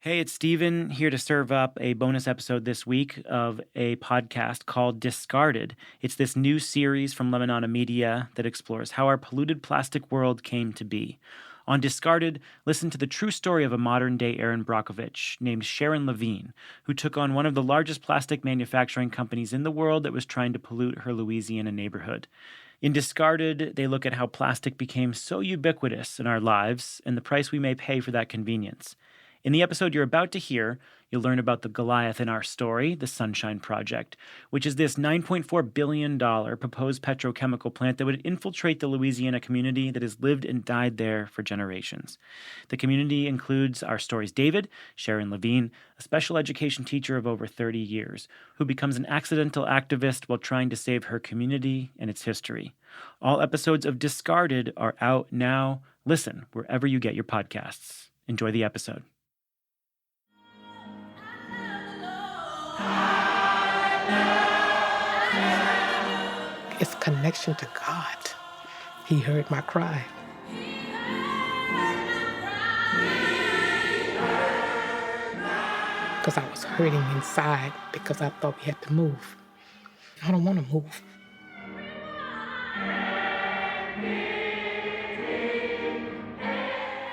Hey, it's Steven here to serve up a bonus episode this week of a podcast called Discarded. It's this new series from Lemonada Media that explores how our polluted plastic world came to be. On Discarded, listen to the true story of a modern-day Erin Brockovich named Sharon Lavigne, who took on one of the largest plastic manufacturing companies in the world that was trying to pollute her Louisiana neighborhood. In Discarded, they look at how plastic became so ubiquitous in our lives and the price we may pay for that convenience. In the episode you're about to hear, you'll learn about the Goliath in our story, the Sunshine Project, which is this $9.4 billion proposed petrochemical plant that would infiltrate the Louisiana community that has lived and died there for generations. The community includes our story's David, Sharon Lavigne, a special education teacher of over 30 years, who becomes an accidental activist while trying to save her community and its history. All episodes of Discarded are out now. Listen wherever you get your podcasts. Enjoy the episode. It's a connection to God. He heard my cry. Because I was hurting inside because I thought we had to move. I don't want to move.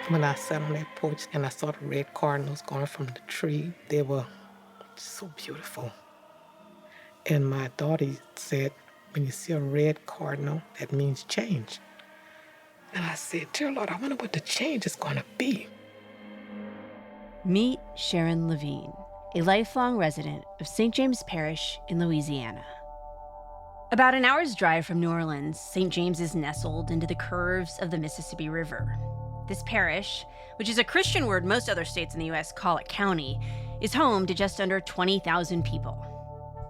When I sat on that porch and I saw the red cardinals going from the tree, they were so beautiful. And my daughter said, when you see a red cardinal, that means change. And I said, dear Lord, I wonder what the change is going to be. Meet Sharon Lavigne, a lifelong resident of St. James Parish in Louisiana. About an hour's drive from New Orleans, St. James is nestled into the curves of the Mississippi River. This parish, which is a Christian word most other states in the U.S. call a county, is home to just under 20,000 people.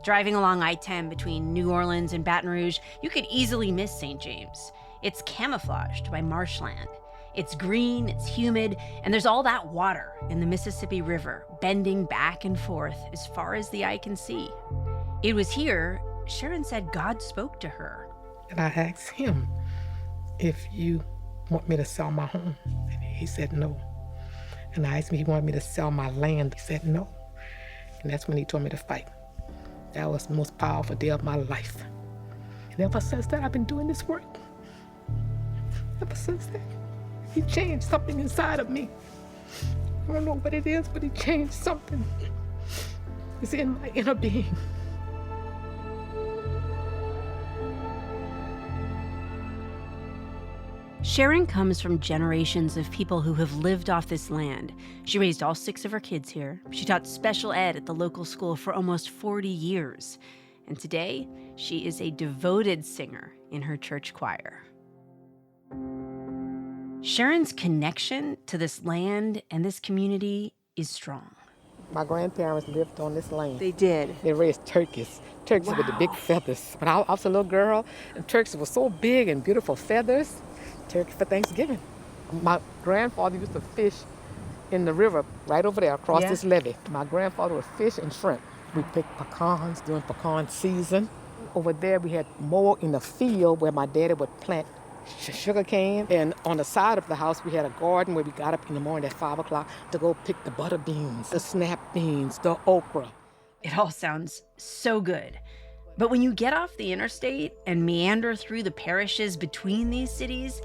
Driving along I-10 between New Orleans and Baton Rouge, you could easily miss St. James. It's camouflaged by marshland. It's green, it's humid, and there's all that water in the Mississippi River bending back and forth as far as the eye can see. It was here, Sharon said, God spoke to her. And I asked him, if you want me to sell my home? And he said no. And I asked him if he wanted me to sell my land. He said no. And that's when he told me to fight. That was the most powerful day of my life. And ever since that, I've been doing this work. Ever since that, he changed something inside of me. I don't know what it is, but he changed something. It's in my inner being. Sharon comes from generations of people who have lived off this land. She raised all 6 of her kids here. She taught special ed at the local school for almost 40 years. And today, she is a devoted singer in her church choir. Sharon's connection to this land and this community is strong. My grandparents lived on this land. They did. They raised turkeys with the big feathers. When I was a little girl, and turkeys were so big and beautiful feathers. Turkey for Thanksgiving. My grandfather used to fish in the river right over there across this levee. My grandfather would fish and shrimp. We picked pecans during pecan season. Over there we had more in the field where my daddy would plant sugar cane. And on the side of the house we had a garden where we got up in the morning at 5 o'clock to go pick the butter beans, the snap beans, the okra. It all sounds so good. But when you get off the interstate and meander through the parishes between these cities,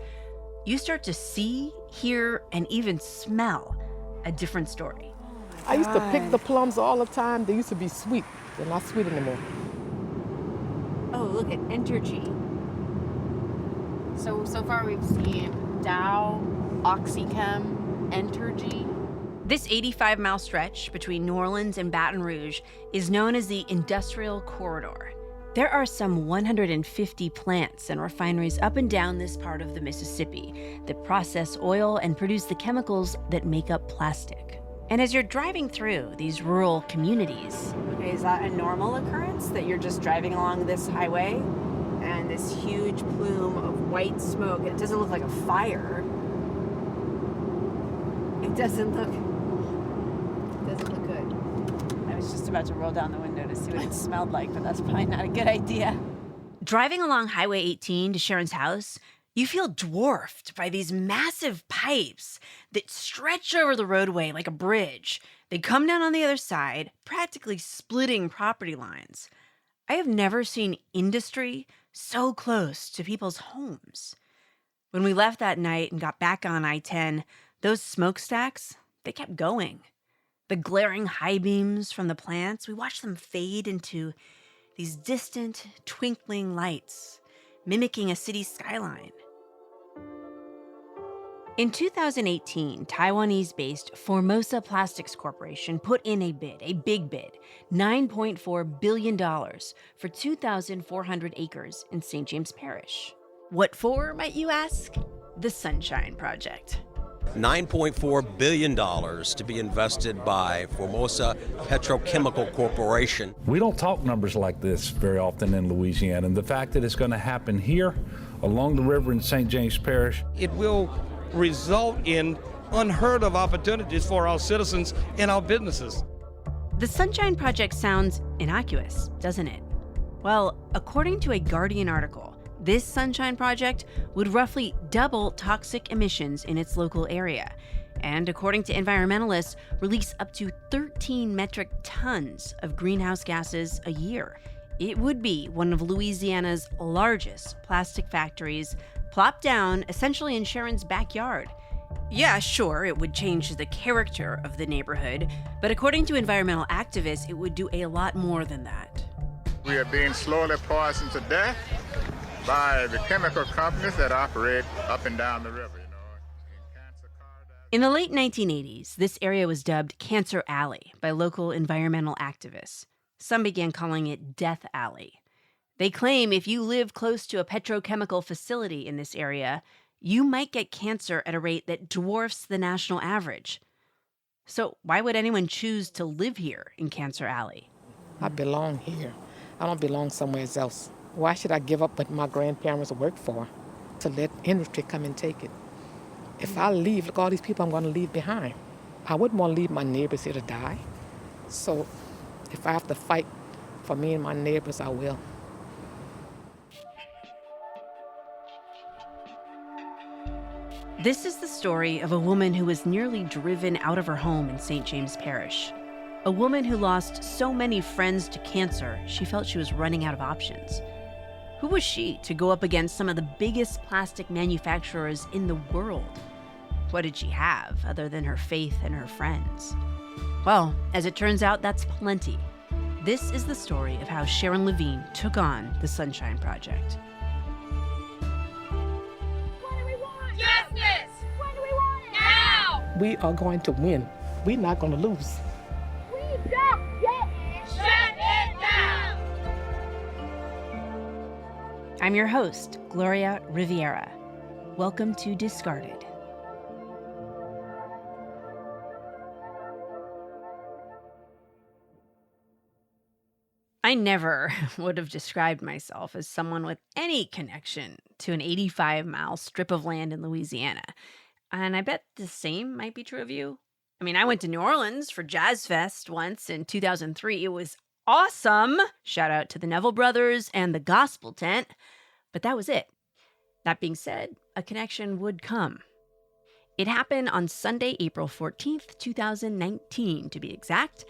you start to see, hear, and even smell a different story. I used to pick the plums all the time. They used to be sweet. They're not sweet anymore. Oh, look at Entergy. So far we've seen Dow, OxyChem, Entergy. This 85-mile stretch between New Orleans and Baton Rouge is known as the Industrial Corridor. There are some 150 plants and refineries up and down this part of the Mississippi that process oil and produce the chemicals that make up plastic. And as you're driving through these rural communities... Okay, is that a normal occurrence, that you're just driving along this highway and this huge plume of white smoke? It doesn't look like a fire. It doesn't look good. I was just about to roll down the window to see what it smelled like, but that's probably not a good idea. Driving along Highway 18 to Sharon's house, You feel dwarfed by these massive pipes that stretch over the roadway like a bridge. They come down on the other side, practically splitting property lines. I have never seen industry so close to people's homes. When we left that night and got back on I-10, those smokestacks, they kept going. The glaring high beams from the plants, we watched them fade into these distant, twinkling lights, mimicking a city skyline. In 2018, Taiwanese-based Formosa Plastics Corporation put in a big bid, $9.4 billion for 2,400 acres in St. James Parish. What for, might you ask? The Sunshine Project. $9.4 billion to be invested by Formosa Petrochemical Corporation. We don't talk numbers like this very often in Louisiana, and the fact that it's going to happen here along the river in St. James Parish. It will result in unheard of opportunities for our citizens and our businesses. The Sunshine Project sounds innocuous, doesn't it? Well, according to a Guardian article, this Sunshine Project would roughly double toxic emissions in its local area, and according to environmentalists, release up to 13 metric tons of greenhouse gases a year. It would be one of Louisiana's largest plastic factories, plopped down essentially in Sharon's backyard. Yeah, sure, it would change the character of the neighborhood, but according to environmental activists, it would do a lot more than that. We are being slowly poisoned to death by the chemical companies that operate up and down the river. In the late 1980s, this area was dubbed Cancer Alley by local environmental activists. Some began calling it Death Alley. They claim if you live close to a petrochemical facility in this area, you might get cancer at a rate that dwarfs the national average. So why would anyone choose to live here in Cancer Alley? I belong here. I don't belong somewhere else. Why should I give up what my grandparents worked for to let industry come and take it? If I leave, look, all these people I'm going to leave behind. I wouldn't want to leave my neighbors here to die. So if I have to fight for me and my neighbors, I will. This is the story of a woman who was nearly driven out of her home in St. James Parish. A woman who lost so many friends to cancer, she felt she was running out of options. Who was she to go up against some of the biggest plastic manufacturers in the world? What did she have other than her faith and her friends? Well, as it turns out, that's plenty. This is the story of how Sharon Lavigne took on the Sunshine Project. Justice! When do we want it? Now! We are going to win. We're not going to lose. We don't get it! Shut it down! I'm your host, Gloria Riviera. Welcome to Discarded. I never would have described myself as someone with any connection to an 85-mile strip of land in Louisiana. And I bet the same might be true of you. I mean, I went to New Orleans for Jazz Fest once in 2003. It was awesome. Shout out to the Neville Brothers and the Gospel Tent. But that was it. That being said, a connection would come. It happened on Sunday, April 14th, 2019, to be exact.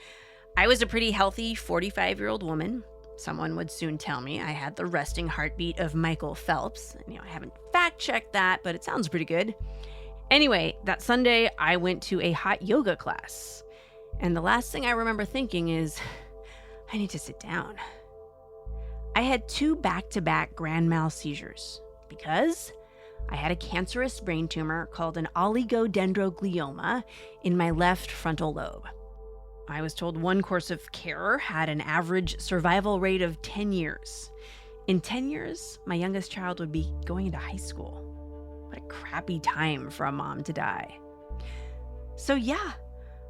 I was a pretty healthy 45-year-old woman. Someone would soon tell me I had the resting heartbeat of Michael Phelps. I haven't fact-checked that, but it sounds pretty good. Anyway, that Sunday, I went to a hot yoga class. And the last thing I remember thinking is, I need to sit down. I had 2 back-to-back grand mal seizures because I had a cancerous brain tumor called an oligodendroglioma in my left frontal lobe. I was told one course of care had an average survival rate of 10 years. In 10 years, my youngest child would be going into high school. What a crappy time for a mom to die. So yeah,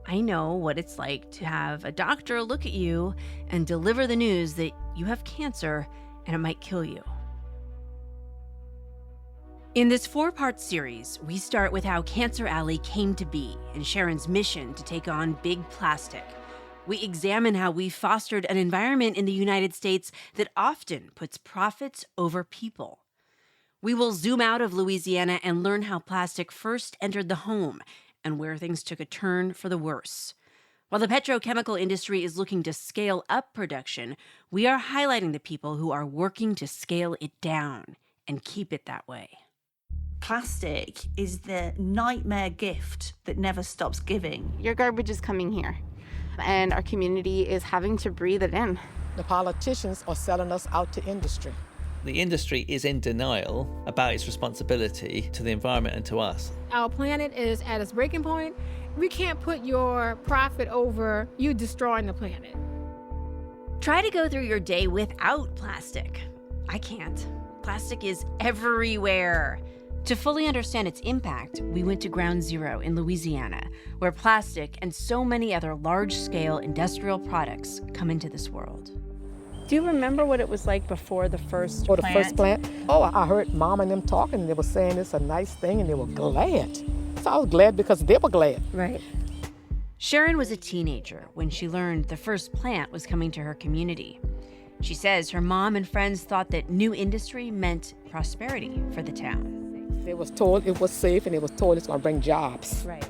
I know what it's like to have a doctor look at you and deliver the news that you have cancer and it might kill you. In this 4-part series, we start with how Cancer Alley came to be and Sharon's mission to take on big plastic. We examine how we fostered an environment in the United States that often puts profits over people. We will zoom out of Louisiana and learn how plastic first entered the home and where things took a turn for the worse. While the petrochemical industry is looking to scale up production, we are highlighting the people who are working to scale it down and keep it that way. Plastic is the nightmare gift that never stops giving. Your garbage is coming here, and our community is having to breathe it in. The politicians are selling us out to industry. The industry is in denial about its responsibility to the environment and to us. Our planet is at its breaking point. We can't put your profit over you destroying the planet. Try to go through your day without plastic. I can't. Plastic is everywhere. To fully understand its impact, we went to Ground Zero in Louisiana, where plastic and so many other large-scale industrial products come into this world. Do you remember what it was like before the first Or plant? the first plant? Oh, I heard Mom and them talking, and they were saying it's a nice thing, and they were glad. So I was glad because they were glad. Right. Sharon was a teenager when she learned the first plant was coming to her community. She says her mom and friends thought that new industry meant prosperity for the town. They was told it was safe, and they was told it's going to bring jobs. Right.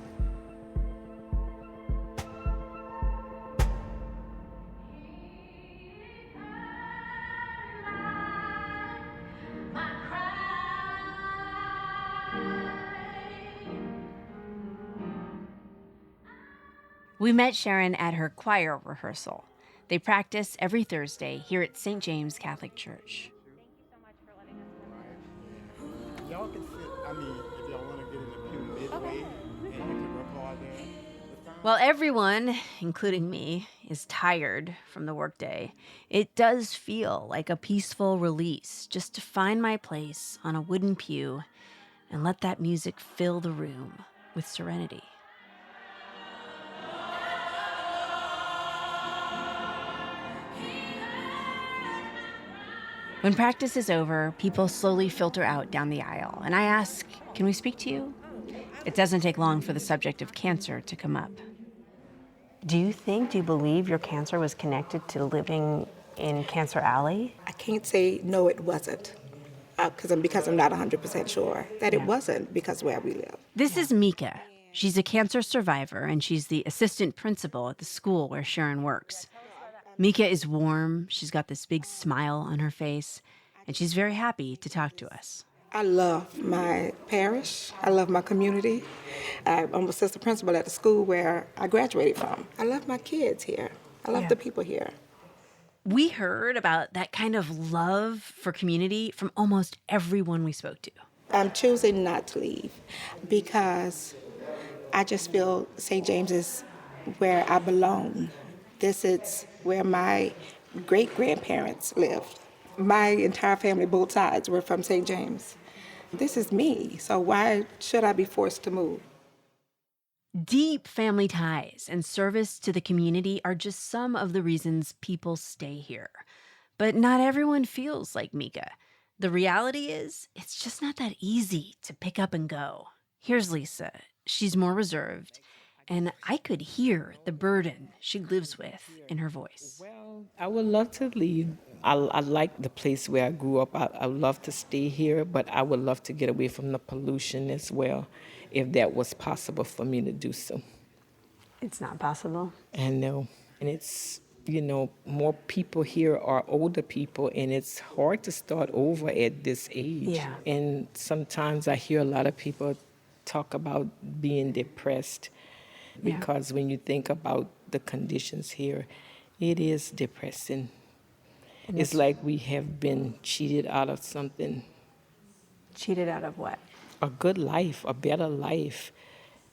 We met Sharon at her choir rehearsal. They practice every Thursday here at St. James Catholic Church. Y'all can sit, if y'all want to get in the pew midway, and you can record there. While everyone, including me, is tired from the workday, it does feel like a peaceful release just to find my place on a wooden pew and let that music fill the room with serenity. When practice is over, people slowly filter out down the aisle, and I ask, "Can we speak to you?" It doesn't take long for the subject of cancer to come up. Do you believe your cancer was connected to living in Cancer Alley? I can't say no, it wasn't, because I'm not 100% sure that it wasn't because where we live. This is Mika. She's a cancer survivor, and she's the assistant principal at the school where Sharon works. Mika is warm, she's got this big smile on her face, and she's very happy to talk to us. I love my parish. I love my community. I'm assistant principal at the school where I graduated from. I love my kids here. I love the people here. We heard about that kind of love for community from almost everyone we spoke to. I'm choosing not to leave because I just feel St. James is where I belong. This is where my great-grandparents lived. My entire family, both sides, were from St. James. This is me, so why should I be forced to move? Deep family ties and service to the community are just some of the reasons people stay here. But not everyone feels like Mika. The reality is, it's just not that easy to pick up and go. Here's Lisa. She's more reserved, and I could hear the burden she lives with in her voice. Well, I would love to leave. I like the place where I grew up. I would love to stay here, but I would love to get away from the pollution as well, if that was possible for me to do so. It's not possible. I know. And it's, more people here are older people, and it's hard to start over at this age. Yeah. And sometimes I hear a lot of people talk about being depressed. Because when you think about the conditions here, it is depressing. It's like we have been cheated out of something. Cheated out of what? A good life, a better life,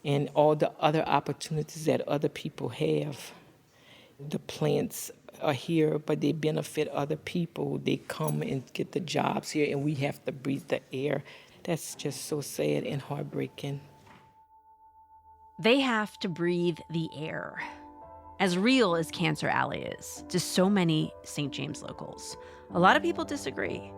and all the other opportunities that other people have. The plants are here, but they benefit other people. They come and get the jobs here, and we have to breathe the air. That's just so sad and heartbreaking. They have to breathe the air. As real as Cancer Alley is to so many St. James locals, a lot of people disagree.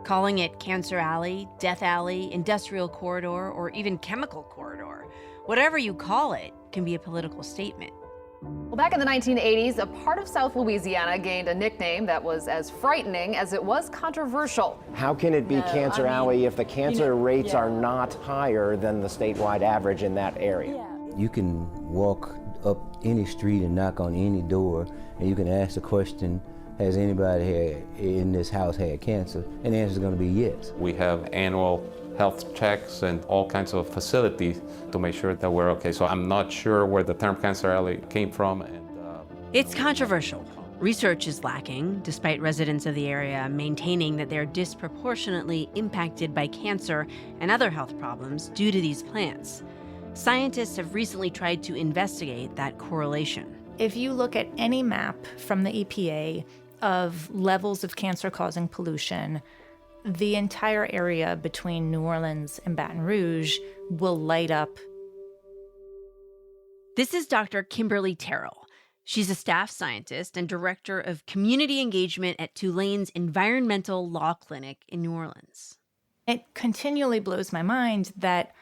Calling it Cancer Alley, Death Alley, Industrial Corridor, or even Chemical Corridor, whatever you call it can be a political statement. Well, back in the 1980s, a part of South Louisiana gained a nickname that was as frightening as it was controversial. How can it be Cancer Alley if the cancer rates are not higher than the statewide average in that area? You can walk up any street and knock on any door, and you can ask the question, has anybody here in this house had cancer? And the answer is going to be yes. We have annual health checks and all kinds of facilities to make sure that we're okay. So I'm not sure where the term Cancer Alley came from. It's controversial. Research is lacking, despite residents of the area maintaining that they're disproportionately impacted by cancer and other health problems due to these plants. Scientists have recently tried to investigate that correlation. If you look at any map from the EPA of levels of cancer-causing pollution, the entire area between New Orleans and Baton Rouge will light up. This is Dr. Kimberly Terrell. She's a staff scientist and director of community engagement at Tulane's Environmental Law Clinic in New Orleans. It continually blows my mind that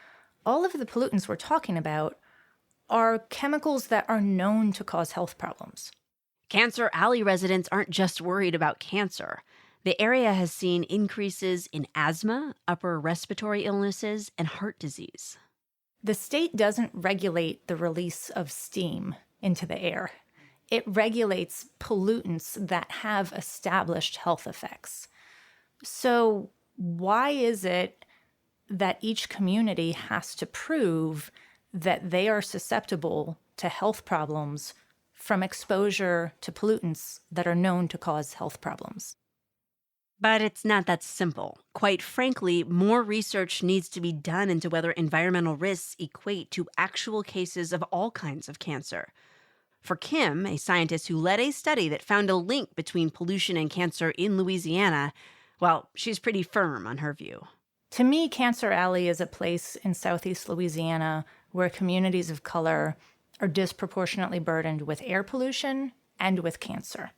all of the pollutants we're talking about are chemicals that are known to cause health problems. Cancer Alley residents aren't just worried about cancer. The area has seen increases in asthma, upper respiratory illnesses, and heart disease. The state doesn't regulate the release of steam into the air. It regulates pollutants that have established health effects. So why is it that each community has to prove that they are susceptible to health problems from exposure to pollutants that are known to cause health problems? But it's not that simple. Quite frankly, more research needs to be done into whether environmental risks equate to actual cases of all kinds of cancer. For Kim, a scientist who led a study that found a link between pollution and cancer in Louisiana, well, she's pretty firm on her view. To me, Cancer Alley is a place in Southeast Louisiana where communities of color are disproportionately burdened with air pollution and with cancer.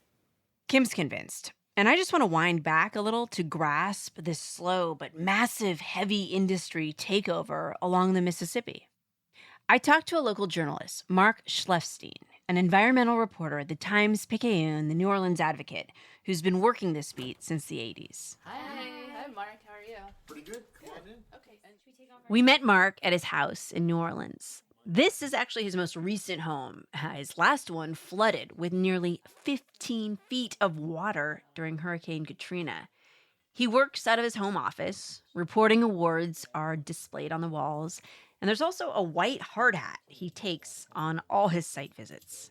Kim's convinced. And I just want to wind back a little to grasp this slow but massive heavy industry takeover along the Mississippi. I talked to a local journalist, Mark Schlefstein, an environmental reporter at the Times-Picayune, the New Orleans Advocate, who's been working this beat since the 80s. Hi, Mark. How are you? Pretty good. Come on in. Okay. We met Mark at his house in New Orleans. This is actually his most recent home. His last one flooded with nearly 15 feet of water during Hurricane Katrina. He works out of his home office. Reporting awards are displayed on the walls. And there's also a white hard hat he takes on all his site visits.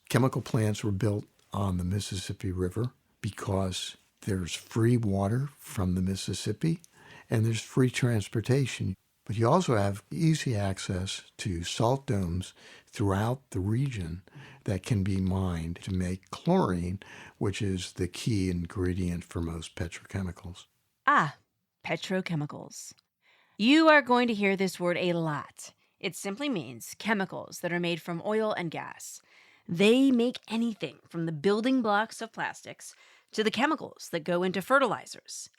Chemical plants were built on the Mississippi River because there's free water from the Mississippi and there's free transportation. But you also have easy access to salt domes throughout the region that can be mined to make chlorine, which is the key ingredient for most petrochemicals. Ah, petrochemicals. You are going to hear this word a lot. It simply means chemicals that are made from oil and gas. They make anything from the building blocks of plastics to the chemicals that go into fertilizers.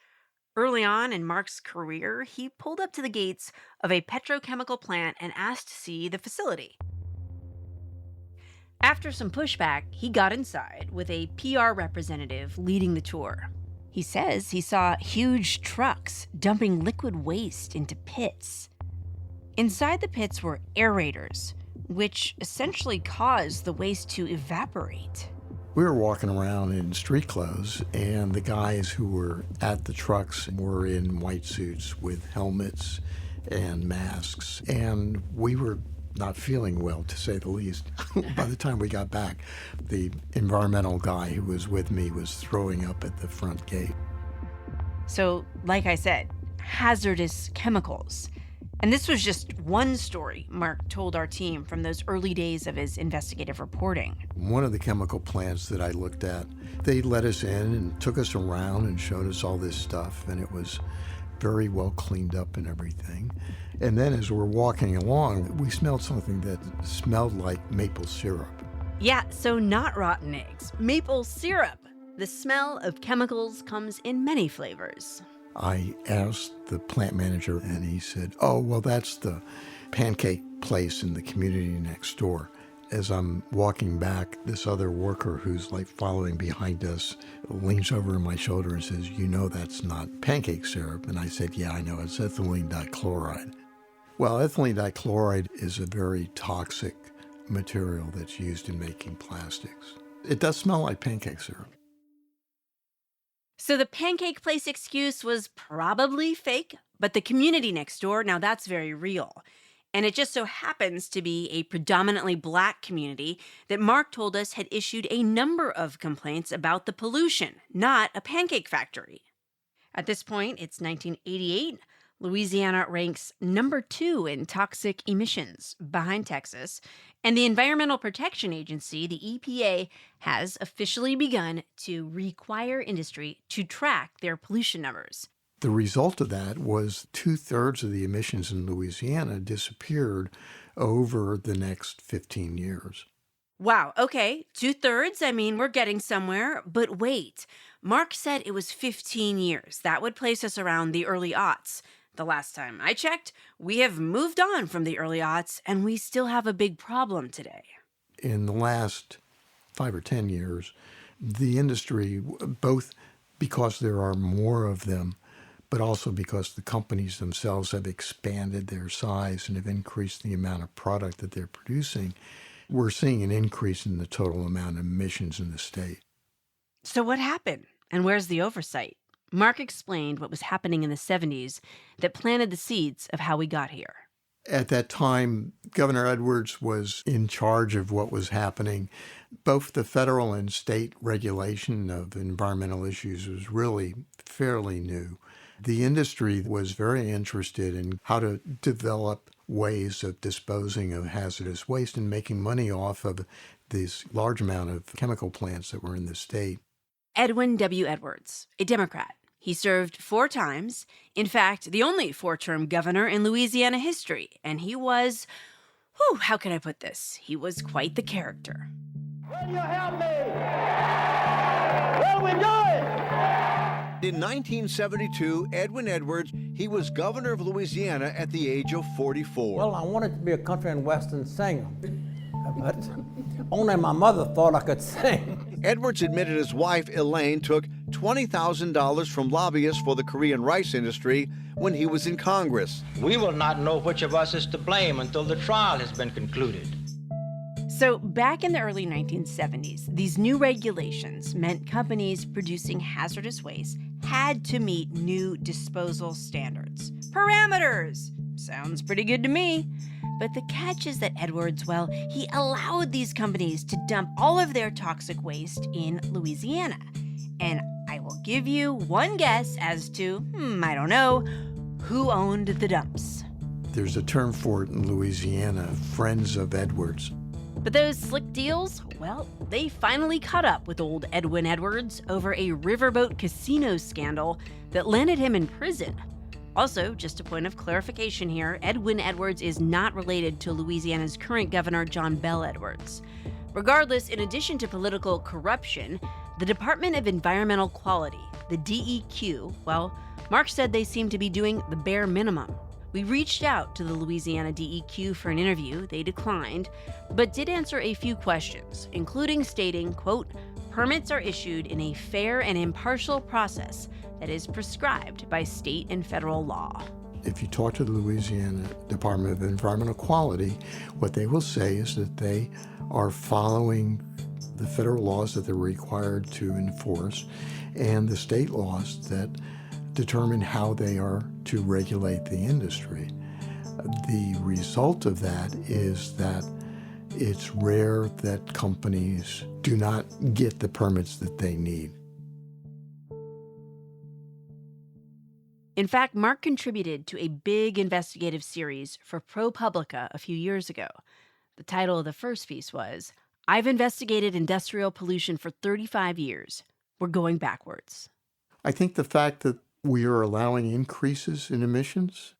Early on in Mark's career, he pulled up to the gates of a petrochemical plant and asked to see the facility. After some pushback, he got inside with a PR representative leading the tour. He says he saw huge trucks dumping liquid waste into pits. Inside the pits were aerators, which essentially caused the waste to evaporate. We were walking around in street clothes, and the guys who were at the trucks were in white suits with helmets and masks, and we were not feeling well, to say the least. By the time we got back, the environmental guy who was with me was throwing up at the front gate. So, like I said, hazardous chemicals. And this was just one story Mark told our team from those early days of his investigative reporting. One of the chemical plants that I looked at, they let us in and took us around and showed us all this stuff, and it was very well cleaned up and everything. And then as we're walking along, we smelled something that smelled like maple syrup. Yeah, so not rotten eggs, maple syrup. The smell of chemicals comes in many flavors. I asked the plant manager, and he said, "Oh, well, that's the pancake place in the community next door." As I'm walking back, this other worker who's like following behind us leans over my shoulder and says, "You know that's not pancake syrup." And I said, "Yeah, I know, it's ethylene dichloride." Well, ethylene dichloride is a very toxic material that's used in making plastics. It does smell like pancake syrup. So the pancake place excuse was probably fake, but the community next door, now that's very real. And it just so happens to be a predominantly black community that Mark told us had issued a number of complaints about the pollution, not a pancake factory. At this point, it's 1988. Louisiana ranks number 2 in toxic emissions, behind Texas. And the Environmental Protection Agency, the EPA, has officially begun to require industry to track their pollution numbers. The result of that was 2/3 of the emissions in Louisiana disappeared over the next 15 years. Wow, okay, 2/3? I mean, we're getting somewhere. But wait, Mark said it was 15 years. That would place us around the early aughts. The last time I checked, we have moved on from the early aughts, and we still have a big problem today. In the last 5 or 10 years, the industry, both because there are more of them, but also because the companies themselves have expanded their size and have increased the amount of product that they're producing, we're seeing an increase in the total amount of emissions in the state. So what happened? And where's the oversight? Mark explained what was happening in the 70s that planted the seeds of how we got here. At that time, Governor Edwards was in charge of what was happening. Both the federal and state regulation of environmental issues was really fairly new. The industry was very interested in how to develop ways of disposing of hazardous waste and making money off of this large amount of chemical plants that were in the state. Edwin W. Edwards, a Democrat. He served 4 times, in fact, the only 4-term governor in Louisiana history, and he was, how can I put this? He was quite the character. Will you help me? What are we doing? In 1972, Edwin Edwards, he was governor of Louisiana at the age of 44. Well, I wanted to be a country and western singer, but only my mother thought I could sing. Edwards admitted his wife, Elaine, took $20,000 from lobbyists for the Korean rice industry when he was in Congress. We will not know which of us is to blame until the trial has been concluded. So back in the early 1970s, these new regulations meant companies producing hazardous waste had to meet new disposal standards. Parameters! Sounds pretty good to me. But the catch is that Edwards, well, he allowed these companies to dump all of their toxic waste in Louisiana. And I will give you one guess as to, I don't know, who owned the dumps. There's a term for it in Louisiana, Friends of Edwards. But those slick deals, well, they finally caught up with old Edwin Edwards over a riverboat casino scandal that landed him in prison. Also, just a point of clarification here, Edwin Edwards is not related to Louisiana's current governor, John Bell Edwards. Regardless, in addition to political corruption, the Department of Environmental Quality, the DEQ, well, Mark said they seem to be doing the bare minimum. We reached out to the Louisiana DEQ for an interview. They declined, but did answer a few questions, including stating, quote, permits are issued in a fair and impartial process that is prescribed by state and federal law. If you talk to the Louisiana Department of Environmental Quality, what they will say is that they are following the federal laws that they're required to enforce and the state laws that determine how they are to regulate the industry. The result of that is that it's rare that companies do not get the permits that they need. In fact, Mark contributed to a big investigative series for ProPublica a few years ago. The title of the first piece was, I've investigated industrial pollution for 35 years. We're going backwards. I think the fact that we are allowing increases in emissions,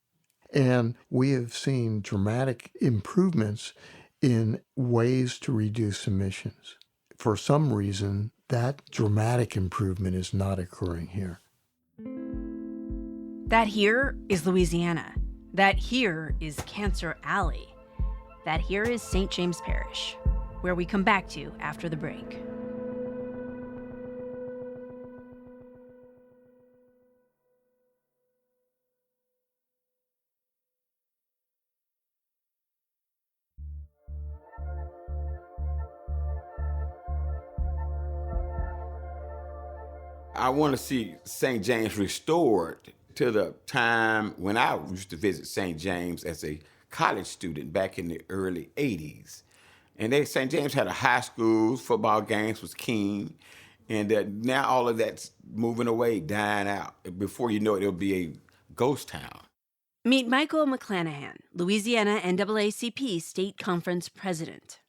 and we have seen dramatic improvements in ways to reduce emissions. For some reason, that dramatic improvement is not occurring here. That here is Louisiana. That here is Cancer Alley. That here is St. James Parish. where we come back to after the break. I want to see St. James restored to the time when I used to visit St. James as a college student back in the early 80s. And St. James had a high school, football games was king, and now all of that's moving away, dying out. Before you know it, it'll be a ghost town. Meet Michael McClanahan, Louisiana NAACP State Conference President.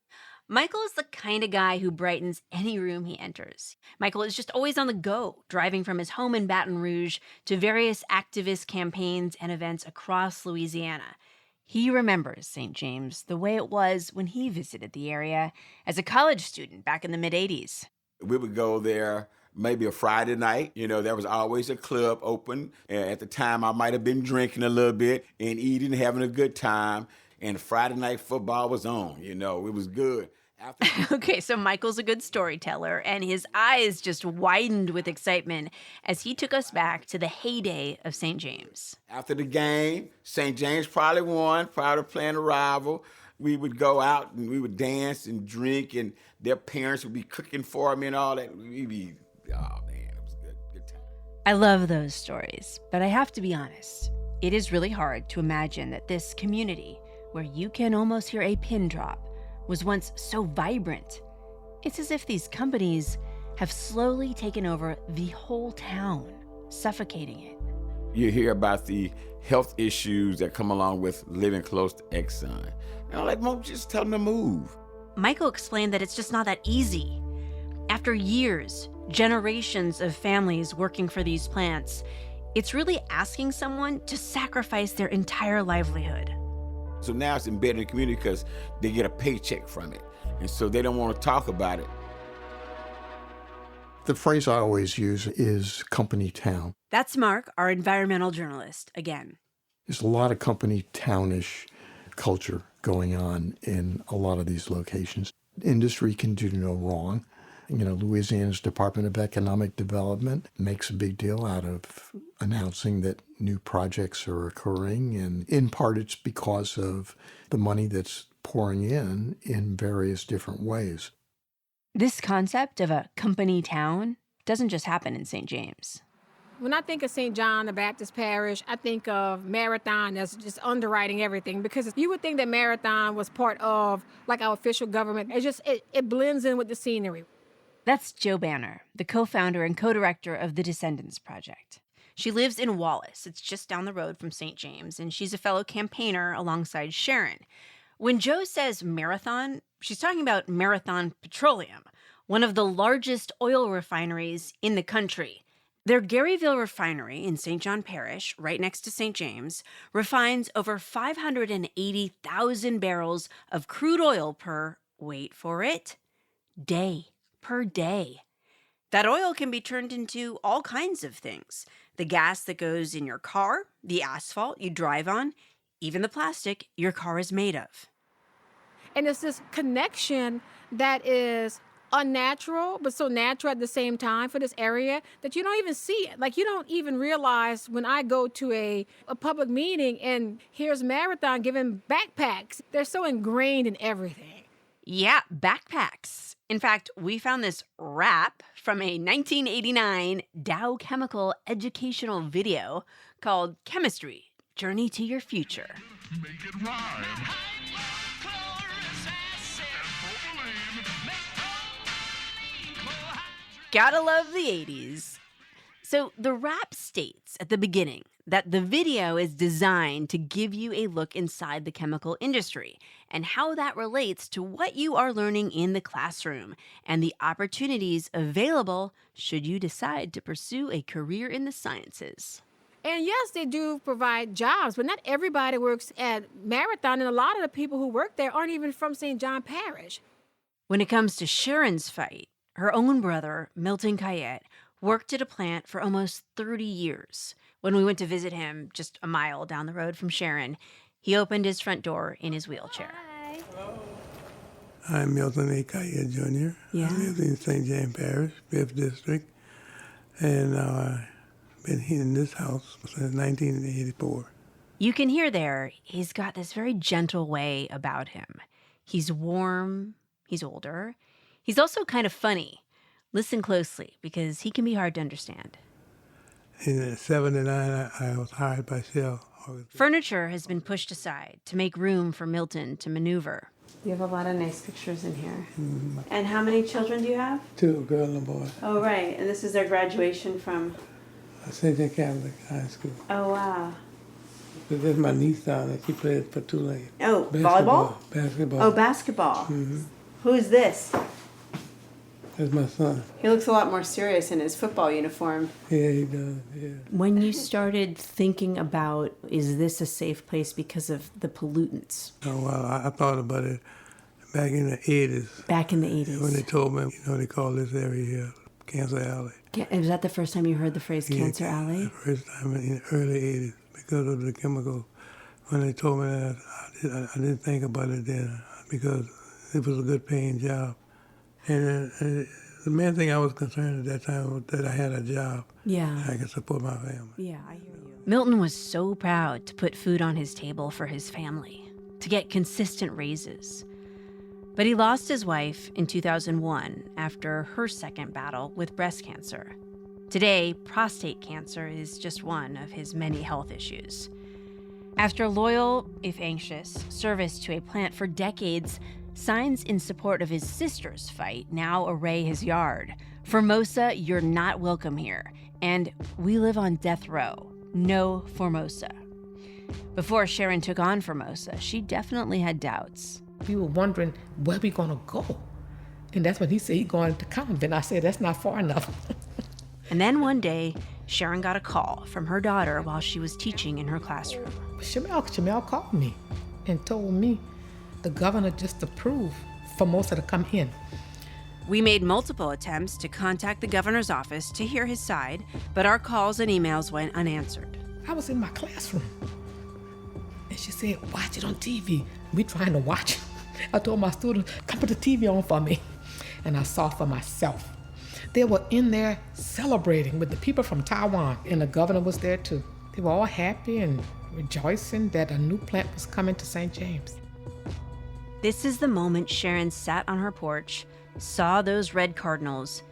Michael is the kind of guy who brightens any room he enters. Michael is just always on the go, driving from his home in Baton Rouge to various activist campaigns and events across Louisiana. He remembers St. James the way it was when he visited the area as a college student back in the mid-'80s. We would go there maybe a Friday night. You know, there was always a club open. At the time, I might have been drinking a little bit and eating, having a good time. And Friday night football was on. You know, it was good. Okay, so Michael's a good storyteller, and his eyes just widened with excitement as he took us back to the heyday of St. James. After the game, St. James probably won, probably playing a rival. We would go out and we would dance and drink, and their parents would be cooking for me and all that. We'd be, oh man, it was a good time. I love those stories, but I have to be honest. It is really hard to imagine that this community, where you can almost hear a pin drop, was once so vibrant. It's as if these companies have slowly taken over the whole town, suffocating it. You hear about the health issues that come along with living close to Exxon. And I'm like, Mom, just tell them to move. Michael explained that it's just not that easy. After years, generations of families working for these plants, it's really asking someone to sacrifice their entire livelihood. So now it's embedded in the community because they get a paycheck from it. And so they don't want to talk about it. The phrase I always use is company town. That's Mark, our environmental journalist, again. There's a lot of company townish culture going on in a lot of these locations. Industry can do no wrong. You know, Louisiana's Department of Economic Development makes a big deal out of announcing that new projects are occurring, and in part it's because of the money that's pouring in various different ways. This concept of a company town doesn't just happen in St. James. When I think of St. John the Baptist Parish, I think of Marathon as just underwriting everything, because you would think that Marathon was part of like our official government. It blends in with the scenery. That's Jo Banner, the co-founder and co-director of the Descendants Project. She lives in Wallace. It's just down the road from St. James, and she's a fellow campaigner alongside Sharon. When Jo says Marathon, she's talking about Marathon Petroleum, one of the largest oil refineries in the country. Their Garyville refinery in St. John Parish, right next to St. James, refines over 580,000 barrels of crude oil per, wait for it, day. Per day. That oil can be turned into all kinds of things. The gas that goes in your car, the asphalt you drive on, even the plastic your car is made of. And it's this connection that is unnatural, but so natural at the same time for this area that you don't even see it. Like, you don't even realize when I go to a public meeting and here's Marathon giving backpacks. They're so ingrained in everything. Yeah, backpacks. In fact, we found this wrap from a 1989 Dow Chemical educational video called Chemistry, Journey to Your Future. Make it rhyme. Gotta love the 80s. So the rap states at the beginning that the video is designed to give you a look inside the chemical industry and how that relates to what you are learning in the classroom and the opportunities available should you decide to pursue a career in the sciences. And yes, they do provide jobs, but not everybody works at Marathon, and a lot of the people who work there aren't even from St. John Parish. When it comes to Sharon's fight, her own brother, Milton Cayette, worked at a plant for almost 30 years. When we went to visit him just a mile down the road from Sharon, he opened his front door in his wheelchair. I'm Milton A. Kaya Jr. Yeah. I live in St. James Parish, 5th District, and I've been here in this house since 1984. You can hear there, he's got this very gentle way about him. He's warm, he's older. He's also kind of funny. Listen closely, because he can be hard to understand. In '79, I was hired by Shell. Furniture has been pushed aside to make room for Milton to maneuver. You have a lot of nice pictures in here. Mm-hmm. And how many children do you have? 2, a girl and a boy. Oh, right. And this is their graduation from? St. James Catholic High School. Oh, wow. This is my niece down there. She played for Tulane. Oh, volleyball? Basketball. Oh, basketball. Mm-hmm. Who is this? That's my son. He looks a lot more serious in his football uniform. Yeah, he does, yeah. When you started thinking about, is this a safe place because of the pollutants? Oh, well, I thought about it back in the 80s. Back in the 80s. When they told me, they call this area here Cancer Alley. Was that the first time you heard the phrase Cancer Alley? The first time in the early 80s because of the chemical. When they told me that, I didn't think about it then because it was a good paying job. And the main thing I was concerned at that time was that I had a job. Yeah. I could support my family. Yeah, I hear you. Milton was so proud to put food on his table for his family, to get consistent raises. But he lost his wife in 2001 after her second battle with breast cancer. Today, prostate cancer is just one of his many health issues. After loyal, if anxious, service to a plant for decades, signs in support of his sister's fight now array his yard. Formosa, you're not welcome here. And we live on death row. No Formosa. Before Sharon took on Formosa, she definitely had doubts. We were wondering where we gonna go. And that's when he said he's going to convent. I said, that's not far enough. And then one day, Sharon got a call from her daughter while she was teaching in her classroom. Shamel called me and told me the governor just approved Formosa to come in. We made multiple attempts to contact the governor's office to hear his side, but our calls and emails went unanswered. I was in my classroom, and she said, watch it on TV. We trying to watch. I told my students, come put the TV on for me. And I saw for myself. They were in there celebrating with the people from Taiwan, and the governor was there too. They were all happy and rejoicing that a new plant was coming to St. James. This is the moment Sharon sat on her porch, saw those red cardinals,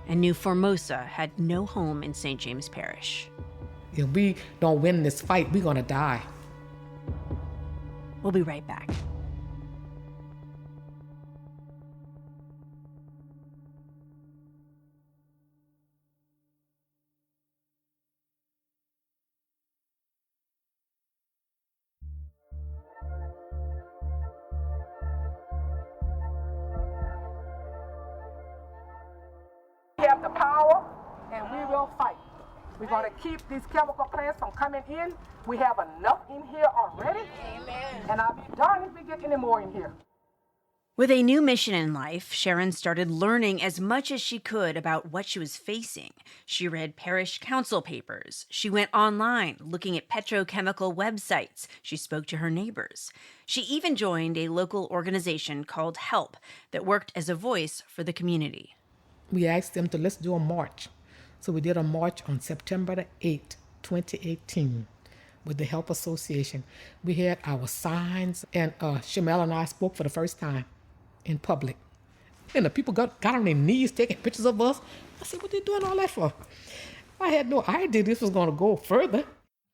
and knew Formosa had no home in St. James Parish. If we don't win this fight, we're gonna die. We'll be right back. We have the power, and we will fight. We're going to keep these chemical plants from coming in. We have enough in here already. Amen. And I'll be darned if we get any more in here. With a new mission in life, Sharon started learning as much as she could about what she was facing. She read parish council papers. She went online looking at petrochemical websites. She spoke to her neighbors. She even joined a local organization called HELP that worked as a voice for the community. We asked them to let's do a march. So we did a march on September the 8th, 2018 with the HELP Association. We had our signs, and Shamel and I spoke for the first time in public. And the people got on their knees taking pictures of us. I said, what are they doing all that for? I had no idea this was going to go further.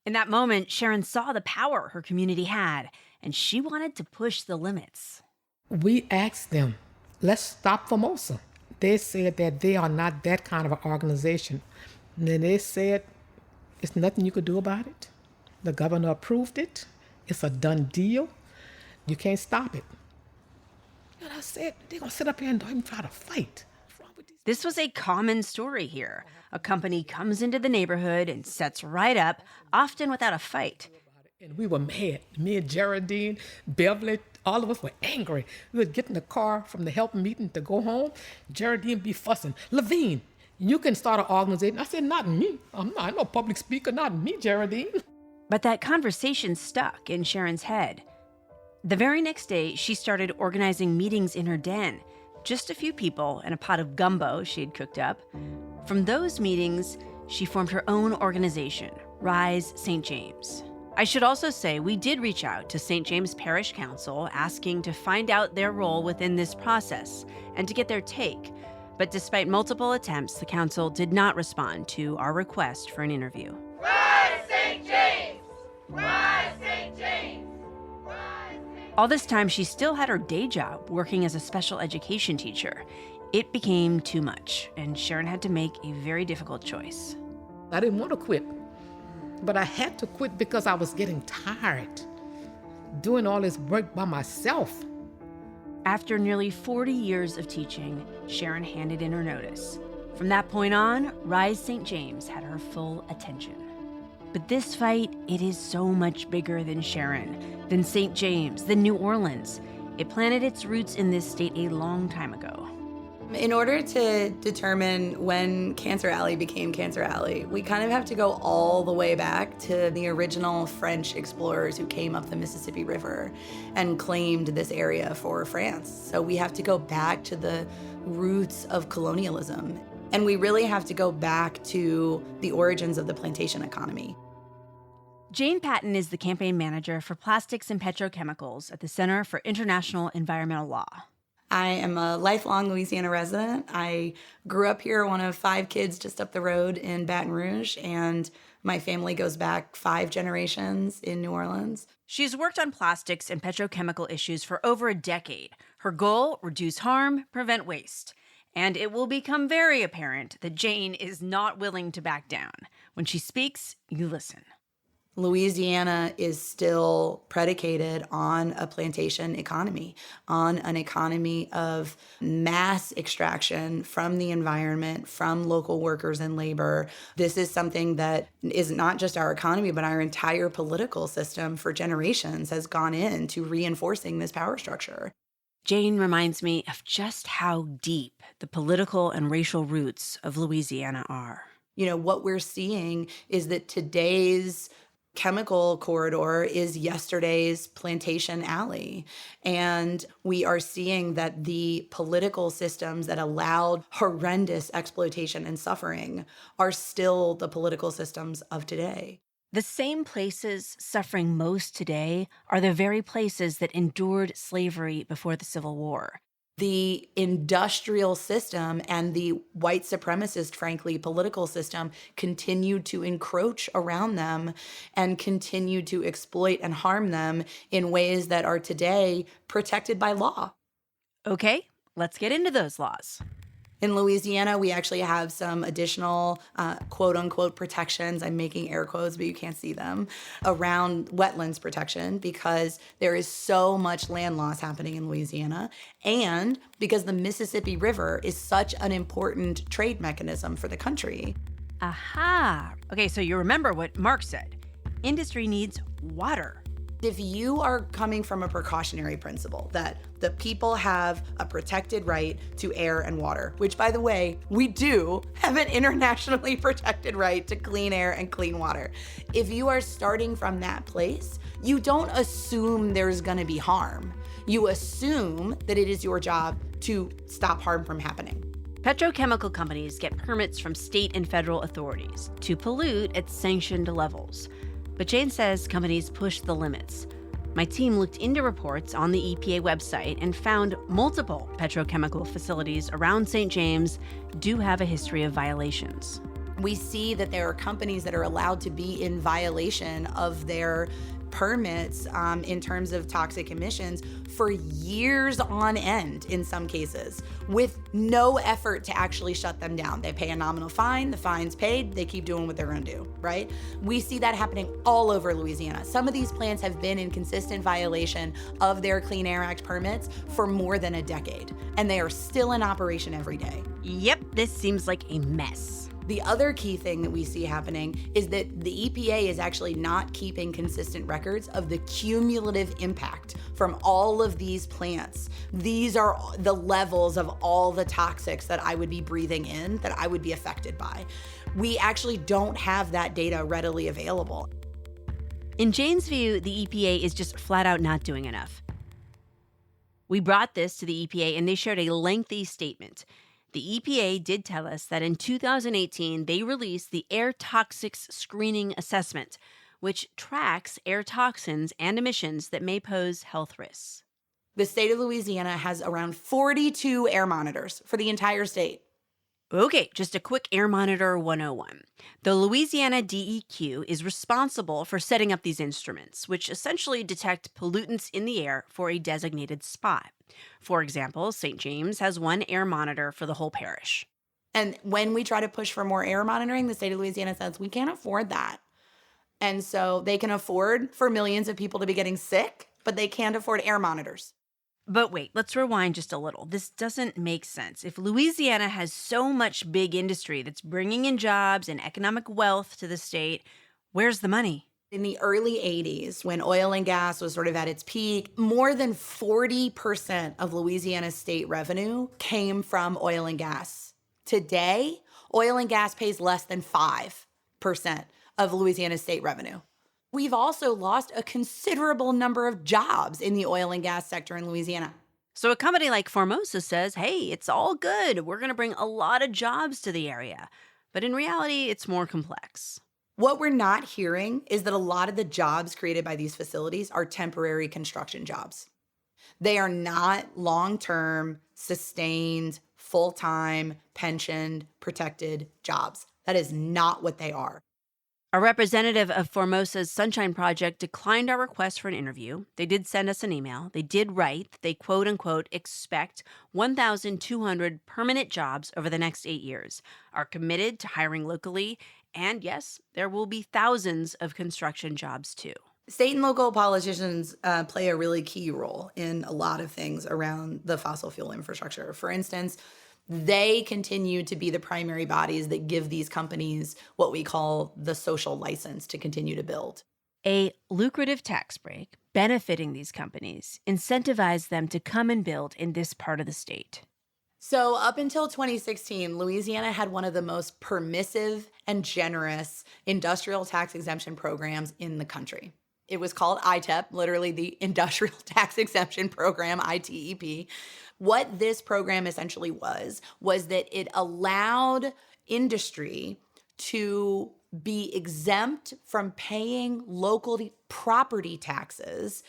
In that moment, Sharon saw the power her community had, and she wanted to push the limits. We asked them, let's stop Formosa. They said that they are not that kind of an organization. And then they said, it's nothing you could do about it. The governor approved it. It's a done deal. You can't stop it. And I said, they're going to sit up here and don't even try to fight. This was a common story here. A company comes into the neighborhood and sets right up, often without a fight. And we were mad. Me and Geraldine, Beverly, all of us were angry. We would get in the car from the HELP meeting to go home. Geraldine be fussing. Lavigne, you can start an organization. I said, not me. I'm no public speaker, not me, Geraldine. But that conversation stuck in Sharon's head. The very next day, she started organizing meetings in her den. Just a few people and a pot of gumbo she had cooked up. From those meetings, she formed her own organization, Rise St. James. I should also say we did reach out to St. James Parish Council asking to find out their role within this process and to get their take. But despite multiple attempts, the council did not respond to our request for an interview. Rise St. James! Rise St. James! All this time, she still had her day job working as a special education teacher. It became too much, and Sharon had to make a very difficult choice. I didn't want to quit, but I had to quit because I was getting tired doing all this work by myself. After nearly 40 years of teaching, Sharon handed in her notice. From that point on, Rise St. James had her full attention. But this fight, it is so much bigger than Sharon, than St. James, than New Orleans. It planted its roots in this state a long time ago. In order to determine when Cancer Alley became Cancer Alley, we kind of have to go all the way back to the original French explorers who came up the Mississippi River and claimed this area for France. So we have to go back to the roots of colonialism. And we really have to go back to the origins of the plantation economy. Jane Patton is the campaign manager for plastics and petrochemicals at the Center for International Environmental Law. I am a lifelong Louisiana resident. I grew up here, one of 5 kids just up the road in Baton Rouge, and my family goes back 5 generations in New Orleans. She's worked on plastics and petrochemical issues for over a decade. Her goal, reduce harm, prevent waste. And it will become very apparent that Jane is not willing to back down. When she speaks, you listen. Louisiana is still predicated on a plantation economy, on an economy of mass extraction from the environment, from local workers and labor. This is something that is not just our economy, but our entire political system for generations has gone into reinforcing this power structure. Jane reminds me of just how deep the political and racial roots of Louisiana are. You know, what we're seeing is that today's chemical corridor is yesterday's plantation alley. And we are seeing that the political systems that allowed horrendous exploitation and suffering are still the political systems of today. The same places suffering most today are the very places that endured slavery before the Civil War. The industrial system and the white supremacist, frankly, political system continued to encroach around them and continued to exploit and harm them in ways that are today protected by law. Okay, let's get into those laws. In Louisiana, we actually have some additional quote-unquote protections, I'm making air quotes, but you can't see them, around wetlands protection because there is so much land loss happening in Louisiana and because the Mississippi River is such an important trade mechanism for the country. Aha! Okay, so you remember what Mark said. Industry needs water. If you are coming from a precautionary principle that the people have a protected right to air and water, which, by the way, we do have an internationally protected right to clean air and clean water. If you are starting from that place, you don't assume there's gonna be harm. You assume that it is your job to stop harm from happening. Petrochemical companies get permits from state and federal authorities to pollute at sanctioned levels. But Jane says companies push the limits. My team looked into reports on the EPA website and found multiple petrochemical facilities around St. James do have a history of violations. We see that there are companies that are allowed to be in violation of their permits in terms of toxic emissions for years on end in some cases with no effort to actually shut them down. They pay a nominal fine, the fine's paid, they keep doing what they're gonna do, right? We see that happening all over Louisiana. Some of these plants have been in consistent violation of their Clean Air Act permits for more than a decade, and they are still in operation every day. Yep, this seems like a mess. The other key thing that we see happening is that the EPA is actually not keeping consistent records of the cumulative impact from all of these plants. These are the levels of all the toxics that I would be breathing in, that I would be affected by. We actually don't have that data readily available. In Jane's view, the EPA is just flat out not doing enough. We brought this to the EPA, and they shared a lengthy statement. The EPA did tell us that in 2018, they released the Air Toxics Screening Assessment, which tracks air toxins and emissions that may pose health risks. The state of Louisiana has around 42 air monitors for the entire state. Okay, just a quick Air Monitor 101. The Louisiana DEQ is responsible for setting up these instruments, which essentially detect pollutants in the air for a designated spot. For example, St. James has one air monitor for the whole parish. And when we try to push for more air monitoring, the state of Louisiana says we can't afford that. And so they can afford for millions of people to be getting sick, but they can't afford air monitors. But wait, let's rewind just a little. This doesn't make sense. If Louisiana has so much big industry that's bringing in jobs and economic wealth to the state, where's the money? In the early 80s, when oil and gas was sort of at its peak, more than 40% of Louisiana's state revenue came from oil and gas. Today, oil and gas pays less than 5% of Louisiana's state revenue. We've also lost a considerable number of jobs in the oil and gas sector in Louisiana. So a company like Formosa says, hey, it's all good. We're going to bring a lot of jobs to the area. But in reality, it's more complex. What we're not hearing is that a lot of the jobs created by these facilities are temporary construction jobs. They are not long-term, sustained, full-time, pensioned, protected jobs. That is not what they are. A representative of Formosa's Sunshine Project declined our request for an interview. They did send us an email. They did write that they, quote unquote, expect 1,200 permanent jobs over the next 8 years, are committed to hiring locally, and yes, there will be thousands of construction jobs too. State and local politicians play a really key role in a lot of things around the fossil fuel infrastructure. For instance, they continue to be the primary bodies that give these companies what we call the social license to continue to build. A lucrative tax break benefiting these companies incentivized them to come and build in this part of the state. So up until 2016, Louisiana had one of the most permissive and generous industrial tax exemption programs in the country. It was called ITEP, literally the Industrial Tax Exemption Program, ITEP. What this program essentially was that it allowed industry to be exempt from paying local property taxes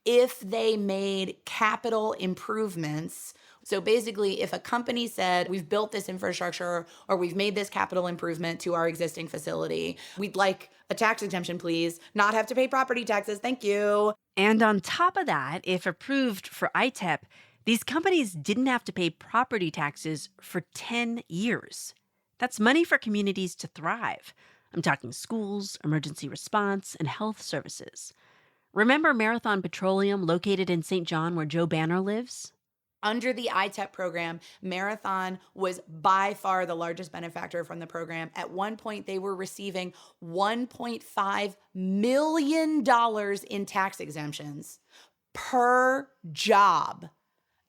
if they made capital improvements. So basically, if a company said, we've built this infrastructure or we've made this capital improvement to our existing facility, we'd like a tax exemption, please, not have to pay property taxes, thank you. And on top of that, if approved for ITEP, these companies didn't have to pay property taxes for 10 years. That's money for communities to thrive. I'm talking schools, emergency response, and health services. Remember Marathon Petroleum located in St. John where Joe Banner lives? Under the ITEP program, Marathon was by far the largest benefactor from the program. At one point, they were receiving $1.5 million in tax exemptions per job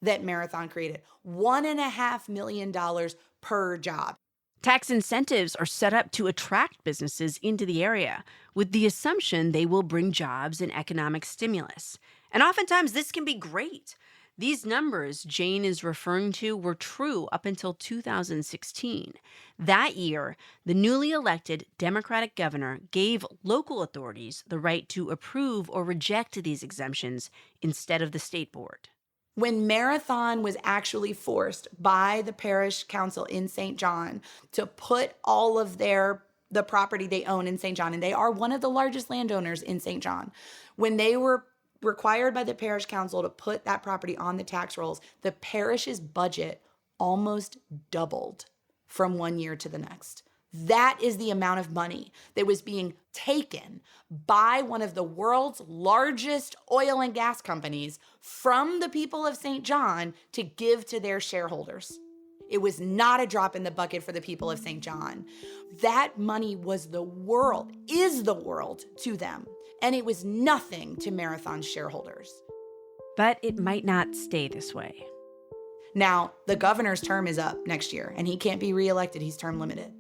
that Marathon created. $1.5 million per job. Tax incentives are set up to attract businesses into the area with the assumption they will bring jobs and economic stimulus. And oftentimes this can be great. These numbers Jane is referring to were true up until 2016. That year, the newly elected Democratic governor gave local authorities the right to approve or reject these exemptions instead of the state board. When Marathon was actually forced by the parish council in St. John to put all of the property they own in St. John, and they are one of the largest landowners in St. John, when they were required by the parish council to put that property on the tax rolls, the parish's budget almost doubled from one year to the next. That is the amount of money that was being taken by one of the world's largest oil and gas companies from the people of St. John to give to their shareholders. It was not a drop in the bucket for the people of St. John. That money was the world, is the world to them. And it was nothing to Marathon's shareholders. But it might not stay this way. Now, the governor's term is up next year, and he can't be reelected. He's term limited.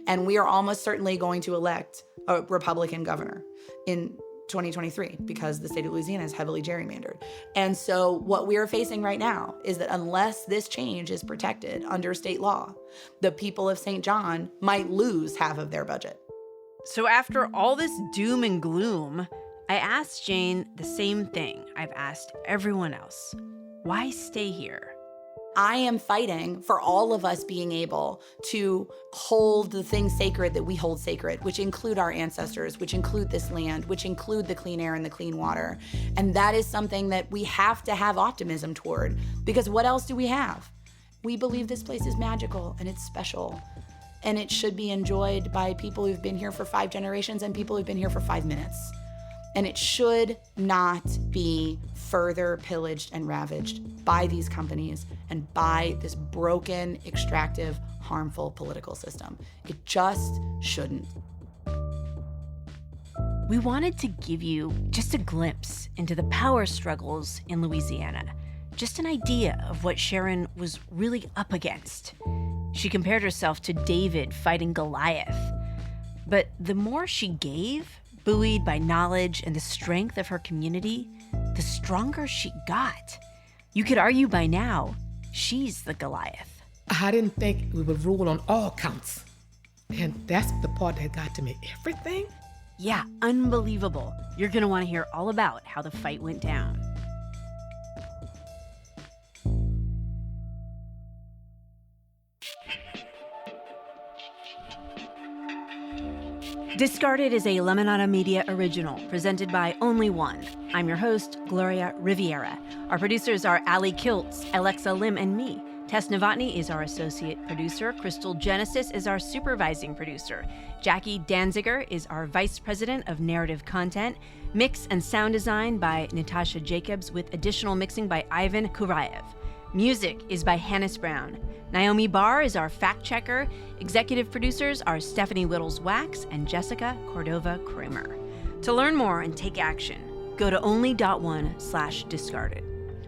And we are almost certainly going to elect a Republican governor in 2023 because the state of Louisiana is heavily gerrymandered. And so what we are facing right now is that unless this change is protected under state law, the people of St. John might lose half of their budget. So after all this doom and gloom, I asked Jane the same thing I've asked everyone else. Why stay here? I am fighting for all of us being able to hold the things sacred that we hold sacred, which include our ancestors, which include this land, which include the clean air and the clean water. And that is something that we have to have optimism toward, because what else do we have? We believe this place is magical and it's special, and it should be enjoyed by people who've been here for 5 generations and people who've been here for 5 minutes. And it should not be further pillaged and ravaged by these companies and by this broken, extractive, harmful political system. It just shouldn't. We wanted to give you just a glimpse into the power struggles in Louisiana, just an idea of what Sharon was really up against. She compared herself to David fighting Goliath. But the more she gave, buoyed by knowledge and the strength of her community, the stronger she got. You could argue by now, she's the Goliath. I didn't think we would rule on all counts. And that's the part that got to me. Everything? Yeah, unbelievable. You're gonna wanna hear all about how the fight went down. Discarded is a Lemonada Media original presented by Only One. I'm your host, Gloria Riviera. Our producers are Ali Kiltz, Alexa Lim, and me. Tess Novotny is our associate producer. Crystal Genesis is our supervising producer. Jackie Danziger is our vice president of narrative content. Mix and sound design by Natasha Jacobs with additional mixing by Ivan Kurayev. Music is by Hannes Brown. Naomi Barr is our fact checker. Executive producers are Stephanie Whittles-Wax and Jessica Cordova-Kramer. To learn more and take action, go to only.one/discarded.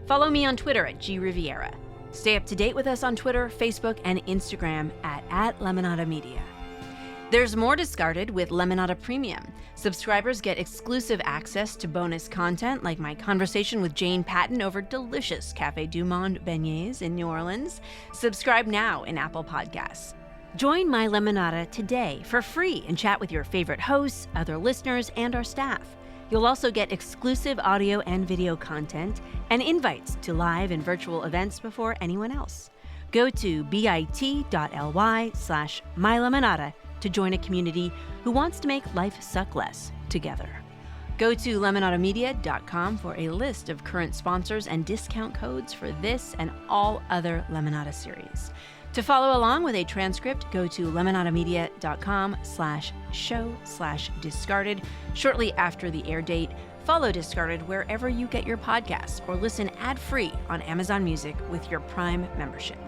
Follow me on Twitter at griviera. Stay up to date with us on Twitter, Facebook, and Instagram at Lemonada Media. There's more Discarded with Lemonada Premium. Subscribers get exclusive access to bonus content like my conversation with Jane Patton over delicious Café du Monde beignets in New Orleans. Subscribe now in Apple Podcasts. Join My Lemonada today for free and chat with your favorite hosts, other listeners, and our staff. You'll also get exclusive audio and video content and invites to live and virtual events before anyone else. Go to bit.ly/mylemonada to join a community who wants to make life suck less together. Go to lemonadamedia.com for a list of current sponsors and discount codes for this and all other Lemonada series. To follow along with a transcript, go to lemonadamedia.com/show/discarded. Shortly after the air date, follow Discarded wherever you get your podcasts or listen ad-free on Amazon Music with your Prime membership.